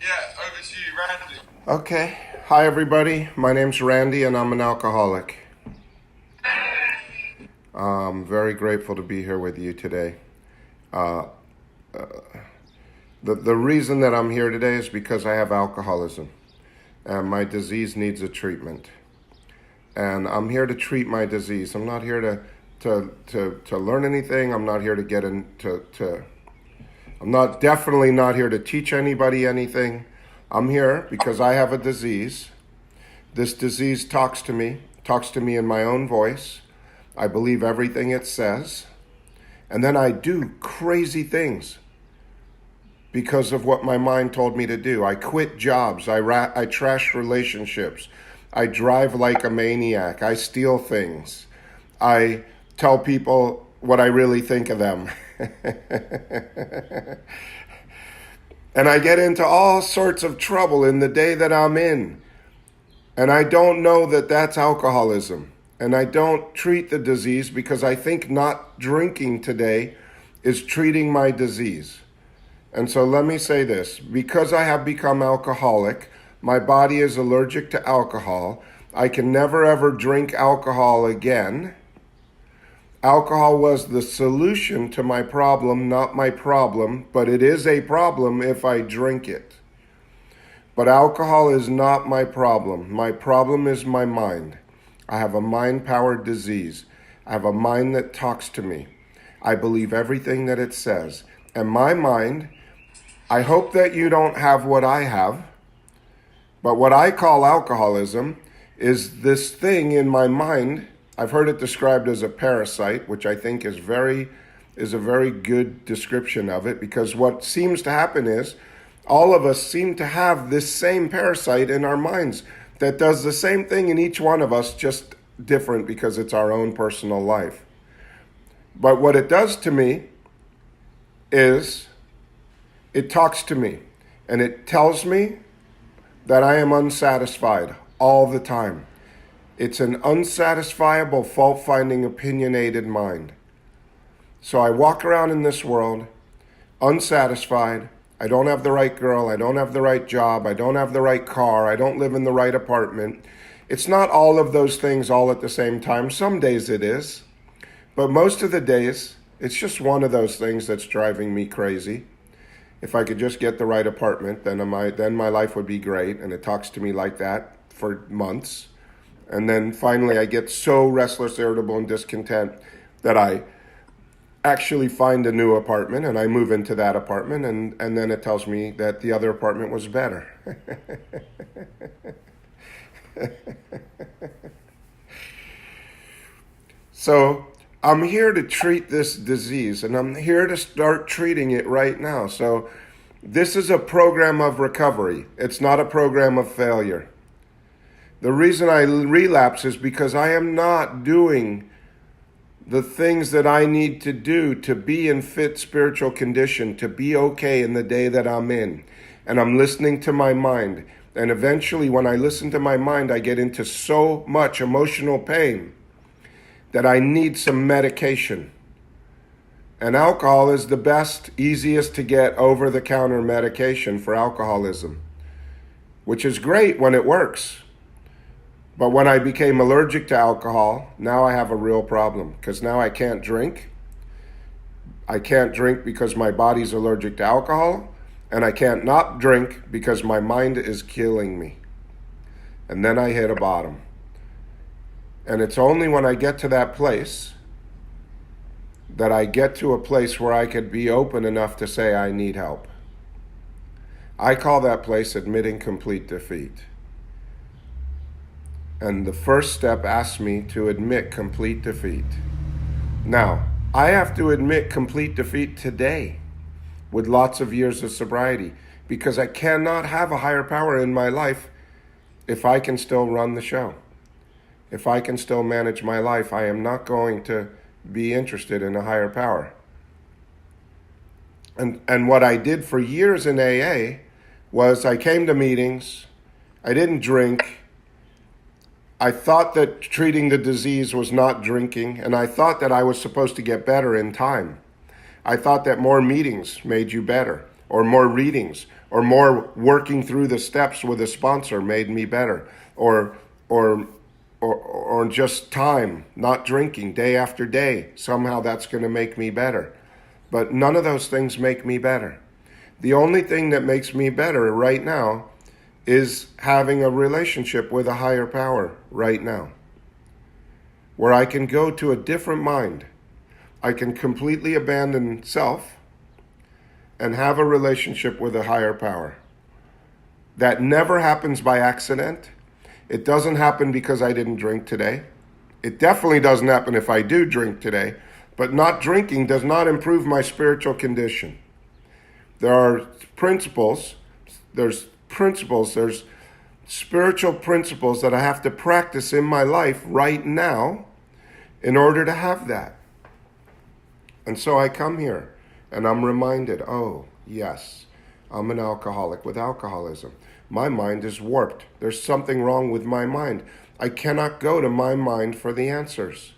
Yeah, over to you, Randy. Okay. Hi, everybody. My name's Randy, and I'm an alcoholic. I'm very grateful to be here with you today. Uh, the reason that I'm here today is because I have alcoholism, and my disease needs a treatment. And I'm here to treat my disease. I'm not here to learn anything. I'm not here to get into. I'm not definitely not here to teach anybody anything. I'm here because I have a disease. This disease talks to me in my own voice. I believe everything it says. And then I do crazy things because of what my mind told me to do. I quit jobs. I trash relationships. I drive like a maniac. I steal things. I tell people what I really think of them. And I get into all sorts of trouble in the day that I'm in. And I don't know that that's alcoholism. And I don't treat the disease because I think not drinking today is treating my disease. And so let me say this. Because I have become alcoholic, my body is allergic to alcohol. I can never ever drink alcohol again. Alcohol was the solution to my problem, not my problem, but it is a problem if I drink it. But alcohol is not my problem. My problem is my mind. I have a mind-powered disease. I have a mind that talks to me. I believe everything that it says. And my mind, I hope that you don't have what I have, but what I call alcoholism is this thing in my mind. I've heard it described as a parasite, which I think is a very good description of it, because what seems to happen is all of us seem to have this same parasite in our minds that does the same thing in each one of us, just different because it's our own personal life. But what it does to me is it talks to me and it tells me that I am unsatisfied all the time. It's an unsatisfiable, fault-finding, opinionated mind. So I walk around in this world unsatisfied. I don't have the right girl. I don't have the right job. I don't have the right car. I don't live in the right apartment. It's not all of those things all at the same time. Some days it is. But most of the days, it's just one of those things that's driving me crazy. If I could just get the right apartment, then my life would be great. And it talks to me like that for months. And then finally I get so restless, irritable, and discontent that I actually find a new apartment and I move into that apartment, and then it tells me that the other apartment was better. So I'm here to treat this disease, and I'm here to start treating it right now. So this is a program of recovery. It's not a program of failure. The reason I relapse is because I am not doing the things that I need to do to be in fit spiritual condition, to be okay in the day that I'm in. And I'm listening to my mind. And eventually, when I listen to my mind, I get into so much emotional pain that I need some medication. And alcohol is the best, easiest to get over-the-counter medication for alcoholism, which is great when it works. But when I became allergic to alcohol, now I have a real problem, because now I can't drink. I can't drink because my body's allergic to alcohol, and I can't not drink because my mind is killing me. And then I hit a bottom. And it's only when I get to that place that I get to a place where I could be open enough to say I need help. I call that place admitting complete defeat. And the first step asks me to admit complete defeat. Now, I have to admit complete defeat today with lots of years of sobriety, because I cannot have a higher power in my life if I can still run the show. If I can still manage my life, I am not going to be interested in a higher power. And what I did for years in AA was I came to meetings, I didn't drink, I thought that treating the disease was not drinking, and I thought that I was supposed to get better in time. I thought that more meetings made you better, or more readings, or more working through the steps with a sponsor made me better, or or or just time, not drinking day after day. Somehow that's going to make me better. But none of those things make me better. The only thing that makes me better right now is having a relationship with a higher power right now, where I can go to a different mind. I can completely abandon self and have a relationship with a higher power. That never happens by accident. It doesn't happen because I didn't drink today. It definitely doesn't happen if I do drink today. But not drinking does not improve my spiritual condition. There are principles, there's spiritual principles that I have to practice in my life right now in order to have that. And so I come here and I'm reminded, oh, yes, I'm an alcoholic with alcoholism. My mind is warped. There's something wrong with my mind. I cannot go to my mind for the answers.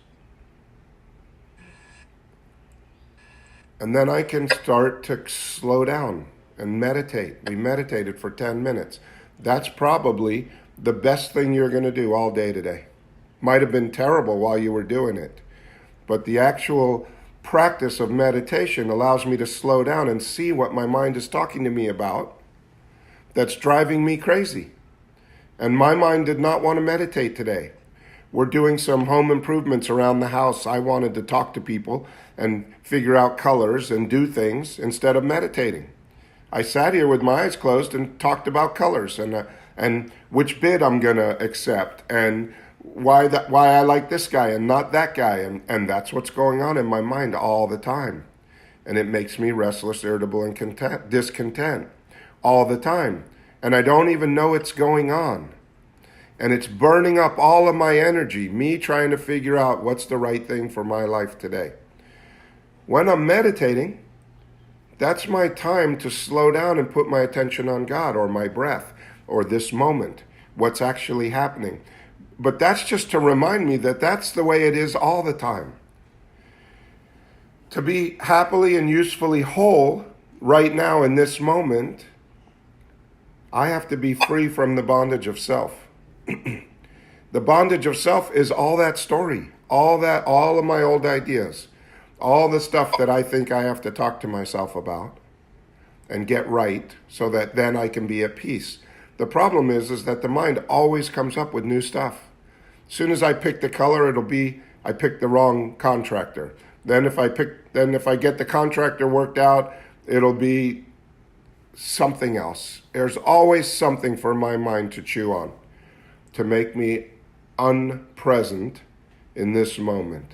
And then I can start to slow down and meditate. We meditated for 10 minutes. That's probably the best thing you're going to do all day today. Might have been terrible while you were doing it, but the actual practice of meditation allows me to slow down and see what my mind is talking to me about that's driving me crazy. And my mind did not want to meditate today. We're doing some home improvements around the house. I wanted to talk to people and figure out colors and do things instead of meditating. I sat here with my eyes closed and talked about colors and which bid I'm going to accept and why I like this guy and not that guy. And that's what's going on in my mind all the time. And it makes me restless, irritable, and discontent all the time. And I don't even know it's going on. And it's burning up all of my energy, me trying to figure out what's the right thing for my life today. When I'm meditating, that's my time to slow down and put my attention on God or my breath or this moment, what's actually happening. But that's just to remind me that that's the way it is all the time. To be happily and usefully whole right now in this moment, I have to be free from the bondage of self. The bondage of self is all that story, all of my old ideas, all the stuff that I think I have to talk to myself about and get right so that then I can be at peace. The problem is that the mind always comes up with new stuff. As soon as I pick the color, it'll be I picked the wrong contractor. Then if I get the contractor worked out, it'll be something else. There's always something for my mind to chew on, to make me unpresent in this moment.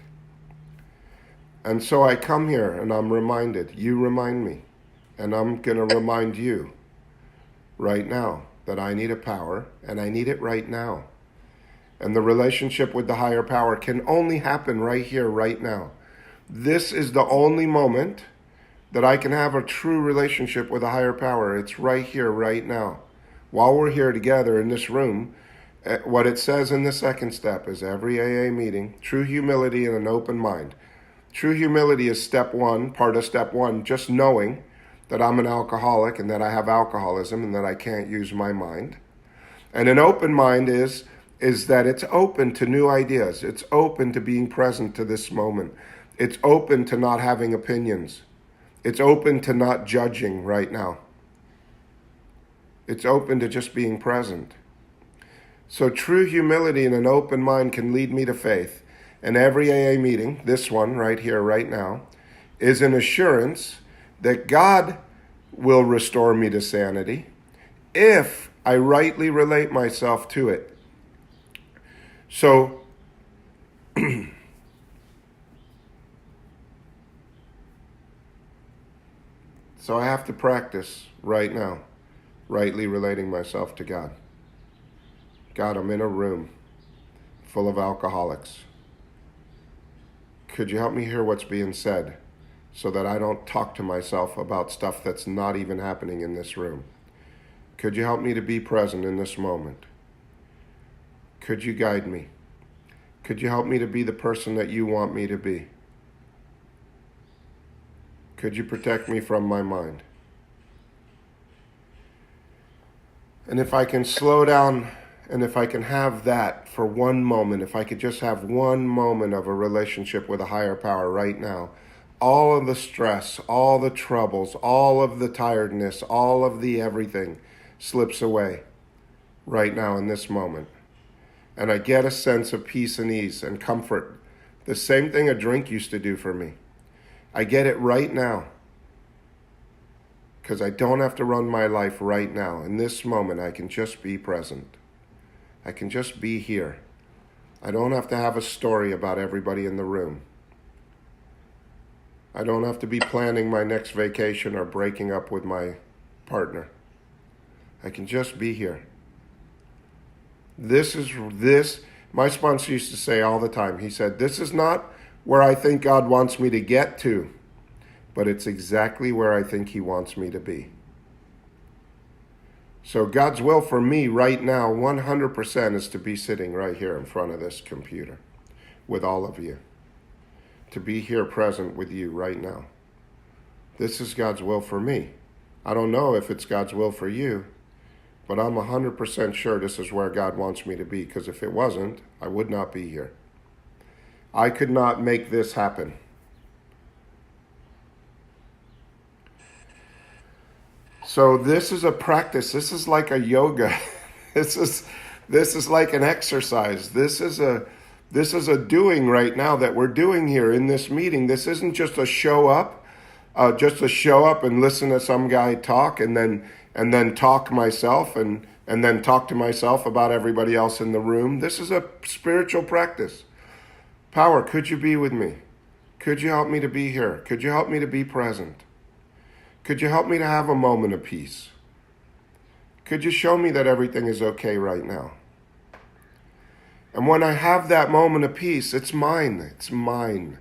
And so I come here and I'm reminded, you remind me, and I'm going to remind you right now that I need a power and I need it right now. And the relationship with the higher power can only happen right here, right now. This is the only moment that I can have a true relationship with a higher power. It's right here, right now. While we're here together in this room, what it says in the second step is every AA meeting, true humility and an open mind. True humility is step one, part of step one, just knowing that I'm an alcoholic and that I have alcoholism and that I can't use my mind. And an open mind is that it's open to new ideas. It's open to being present to this moment. It's open to not having opinions. It's open to not judging right now. It's open to just being present. So true humility and an open mind can lead me to faith. And every AA meeting, this one right here, right now, is an assurance that God will restore me to sanity if I rightly relate myself to it. So, so I have to practice right now, rightly relating myself to God. God, I'm in a room full of alcoholics. Could you help me hear what's being said so that I don't talk to myself about stuff that's not even happening in this room? Could you help me to be present in this moment? Could you guide me? Could you help me to be the person that you want me to be? Could you protect me from my mind? And if I can slow down and if I can have that for one moment, if I could just have one moment of a relationship with a higher power right now, all of the stress, all the troubles, all of the tiredness, all of the everything slips away right now in this moment. And I get a sense of peace and ease and comfort. The same thing a drink used to do for me. I get it right now. Because I don't have to run my life right now. In this moment, I can just be present. I can just be here. I don't have to have a story about everybody in the room. I don't have to be planning my next vacation or breaking up with my partner. I can just be here. My sponsor used to say all the time, he said, this is not where I think God wants me to get to, but it's exactly where I think he wants me to be. So God's will for me right now, 100%, is to be sitting right here in front of this computer with all of you. To be here present with you right now. This is God's will for me. I don't know if it's God's will for you, but I'm 100% sure this is where God wants me to be, because if it wasn't, I would not be here. I could not make this happen. So this is a practice. This is like a yoga. This is like an exercise. This is a doing right now that we're doing here in this meeting. This isn't just a show up and listen to some guy talk and then talk myself and then talk to myself about everybody else in the room. This is a spiritual practice. Power, could you be with me? Could you help me to be here? Could you help me to be present? Could you help me to have a moment of peace? Could you show me that everything is okay right now? And when I have that moment of peace, it's mine. It's mine.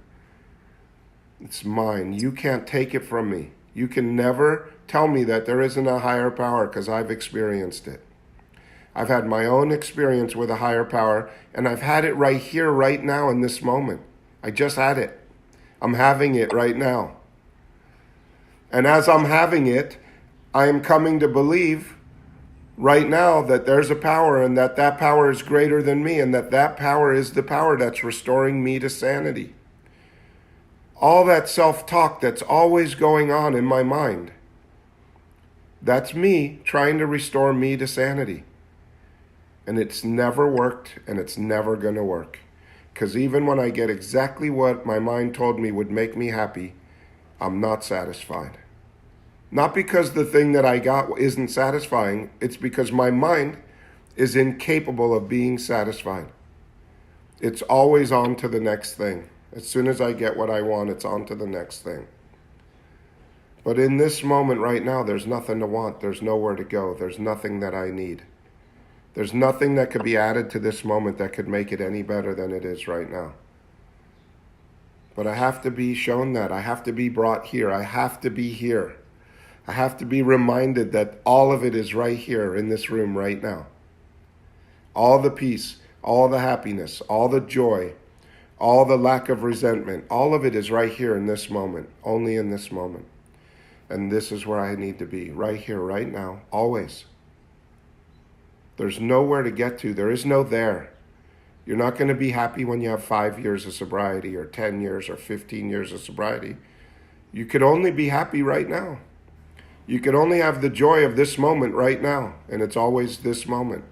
It's mine. You can't take it from me. You can never tell me that there isn't a higher power, because I've experienced it. I've had my own experience with a higher power, and I've had it right here, right now, in this moment. I just had it. I'm having it right now. And as I'm having it, I am coming to believe right now that there's a power, and that power is greater than me, and that power is the power that's restoring me to sanity. All that self-talk that's always going on in my mind, that's me trying to restore me to sanity. And it's never worked, and it's never going to work. Because even when I get exactly what my mind told me would make me happy, I'm not satisfied. Not because the thing that I got isn't satisfying, it's because my mind is incapable of being satisfied. It's always on to the next thing. As soon as I get what I want, it's on to the next thing. But in this moment right now, there's nothing to want. There's nowhere to go. There's nothing that I need. There's nothing that could be added to this moment that could make it any better than it is right now. But I have to be shown that. I have to be brought here. I have to be here. I have to be reminded that all of it is right here in this room right now. All the peace, all the happiness, all the joy, all the lack of resentment, all of it is right here in this moment, only in this moment. And this is where I need to be, right here, right now, always. There's nowhere to get to. There is no there. You're not going to be happy when you have 5 years of sobriety or 10 years or 15 years of sobriety. You could only be happy right now. You can only have the joy of this moment right now, and it's always this moment.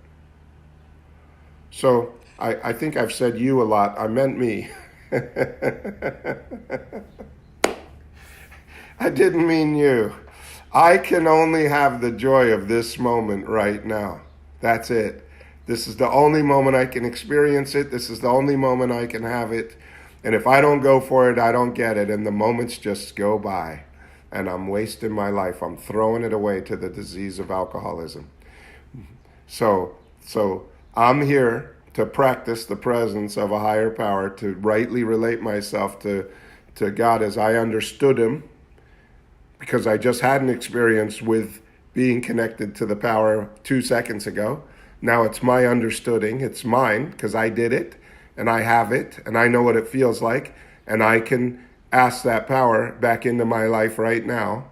So I think I've said you a lot. I meant me. I didn't mean you. I can only have the joy of this moment right now. That's it. This is the only moment I can experience it. This is the only moment I can have it. And if I don't go for it, I don't get it. And the moments just go by. And I'm wasting my life. I'm throwing it away to the disease of alcoholism. So I'm here to practice the presence of a higher power, to rightly relate myself to God as I understood him, because I just had an experience with being connected to the power 2 seconds ago. Now it's my understanding. It's mine because I did it and I have it and I know what it feels like, and I can ask that power back into my life right now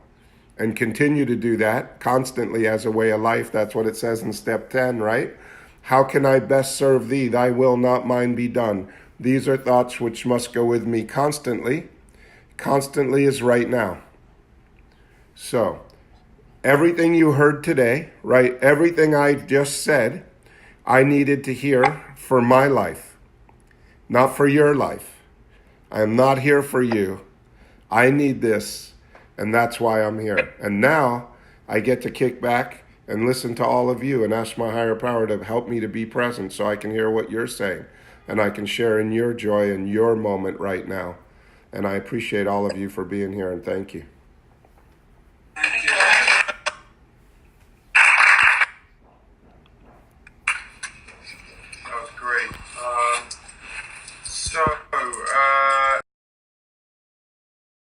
and continue to do that constantly as a way of life. That's what it says in step 10, right? How can I best serve thee? Thy will, not mine, be done. These are thoughts which must go with me constantly. Constantly is right now. So, everything you heard today, right? Everything I just said, I needed to hear for my life, not for your life. I am not here for you. I need this, and that's why I'm here. And now I get to kick back and listen to all of you and ask my higher power to help me to be present so I can hear what you're saying and I can share in your joy in your moment right now. And I appreciate all of you for being here, and thank you.